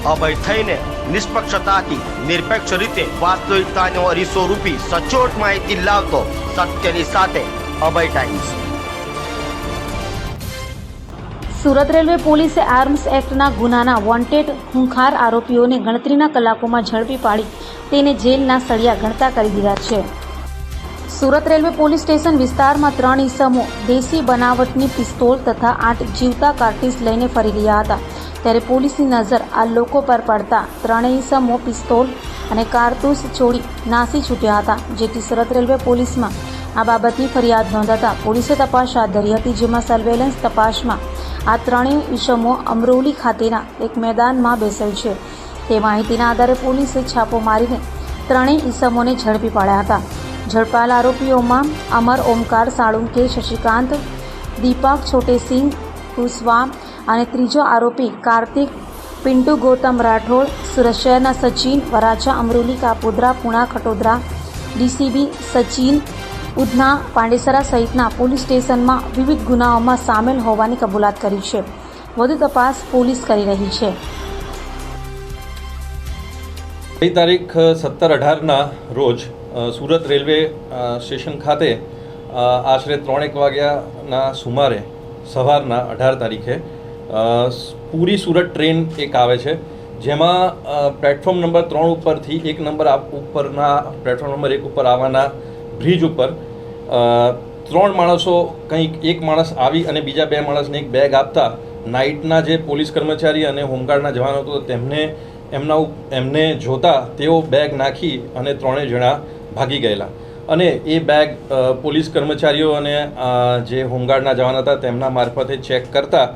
અભય થઈને નિષ્પક્ષતાથી નિરપેક્ષ રીતે વાસ્તવિકતાનો અરીસો રૂપી સચોટ માહિતી લાવતો સત્યની સાથે અભય ટાઈમ્સ। સુરત રેલવે પોલીસે આર્મ્સ એક્ટના ગુનાના વોન્ટેડ ખૂંખાર આરોપીઓને ગણતરીના કલાકોમાં ઝડપી પાડી તેને જેલના સળિયા ગણતા કરી દીધા છે। સુરત રેલવે પોલીસ સ્ટેશન વિસ્તારમાં 3 ઈસમો દેશી બનાવટની પિસ્તોલ તથા 8 જીવતા કાર્ટીજ લઈને ફરી રહ્યા હતા, ત્યારે પોલીસની નજર આ લોકો પર પડતા 3 ઈસમો પિસ્તોલ અને કારતૂસ છોડી નાસી છૂટ્યા હતા, જેથી સુરત રેલવે પોલીસમાં આ બાબતની ફરિયાદ નોંધાતા પોલીસે તપાસ હાથ ધરી હતી, જેમાં સર્વેલન્સ તપાસમાં આ 3 ઈસમો અમરોલી ખાતેના એક મેદાનમાં બેસેલ છે તે માહિતીના આધારે પોલીસે છાપો મારીને 3 ઈસમોને ઝડપી પાડ્યા હતા। ઝડપાયેલ આરોપીઓમાં અમર ઓમકાર સાળુંકે, શશિકાંત, દીપક છોટેસિંહ કુશવાહ અને ત્રીજો આરોપી કાર્તિક પિન્ટુ ગૌતમ રાઠોડ સુરત શહેરના સચિન વરાછા, અમરોલી, કાપોદ્રા, પુણા, ખટોદરા, ડીસીબી સચિન ઉધના, પાંડેસરા સહિતના પોલીસ સ્ટેશનમાં વિવિધ ગુનાઓમાં સામેલ હોવાની કબૂલાત કરી છે। વધુ તપાસ પોલીસ કરી રહી છે। ગઈ તારીખ 17-18ના રોજ સુરત રેલવે સ્ટેશન ખાતે આશરે 3:00 વાગ્યાના સુમારે સવારના 18 તારીખે પૂરી સુરત ટ્રેન એક આવે છે, જેમાં પ્લેટફોર્મ નંબર 3 ઉપરથી એક નંબર ઉપરના પ્લેટફોર્મ નંબર 1 ઉપર આવવાના બ્રિજ ઉપર 3 માણસો, કંઈક એક માણસ આવી અને બીજા 2 માણસને એક બેગ આપતા નાઇટના જે પોલીસ કર્મચારી અને હોમગાર્ડના જવાનો હતો એમને જોતા તેઓ બેગ નાખી અને 3 જણા ભાગી ગયેલા અને એ બેગ પોલીસ કર્મચારીઓ અને જે હોમગાર્ડના જવાન હતા તેમના મારફતે ચેક કરતા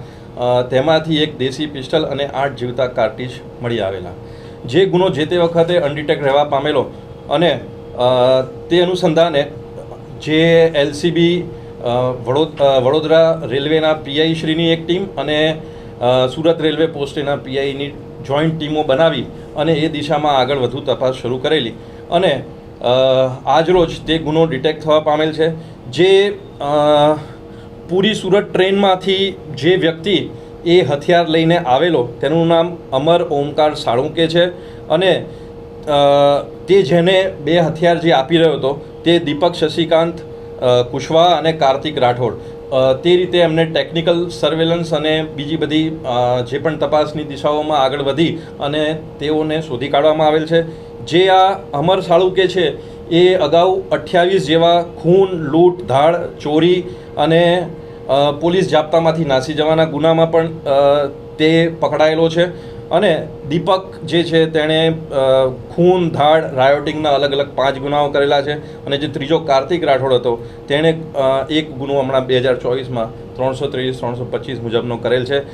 તેમાંથી એક દેશી પિસ્ટલ અને 8 જીવતા કાર્ટીજ મળી આવેલા। જે ગુનો જે તે વખતે અનડિટેક્ટ રહેવા પામેલો અને તે અનુસંધાને જે એલસીબી વડોદરા રેલવેના પીઆઈ શ્રીની એક ટીમ અને સુરત રેલવે પોસ્ટના પીઆઈની જોઈન્ટ ટીમો બનાવી અને એ દિશામાં આગળ વધુ તપાસ શરૂ કરેલી અને આજરોજ તે ગુનો ડિટેક્ટ થવા પામેલ છે। જે પૂરી સુરત ટ્રેનમાંથી જે વ્યક્તિ એ હથિયાર લઈને આવેલો તેનું નામ અમર ઓમકાર સાળુંકે છે અને તે જેને 2 હથિયાર જે આપી રહ્યો હતો તે દીપક શશિકાંત કુશવાહ અને કાર્તિક રાઠોડ। તે રીતે એમને ટેકનિકલ સર્વેલન્સ અને બીજી બધી જે પણ તપાસની દિશાઓમાં આગળ વધી અને તેઓને શોધી કાઢવામાં આવેલ છે। જે આ અમર સાળુંકે છે એ અગાઉ 28 જેવા ખૂન, લૂંટ, ધાડ, ચોરી અને પોલીસ જાપ્તામાંથી નાસી જવાના ગુનામાં પણ તે પકડાયેલો છે અને દીપક જે છે તેણે ખૂન, ધાડ, રાયોટિંગના અલગ અલગ 5 ગુનાઓ કરેલા છે અને જે ત્રીજો કાર્તિક રાઠોડ હતો તેણે એક ગુનો હમણાં 2024માં 323-325 મુજબનો કરેલ છે।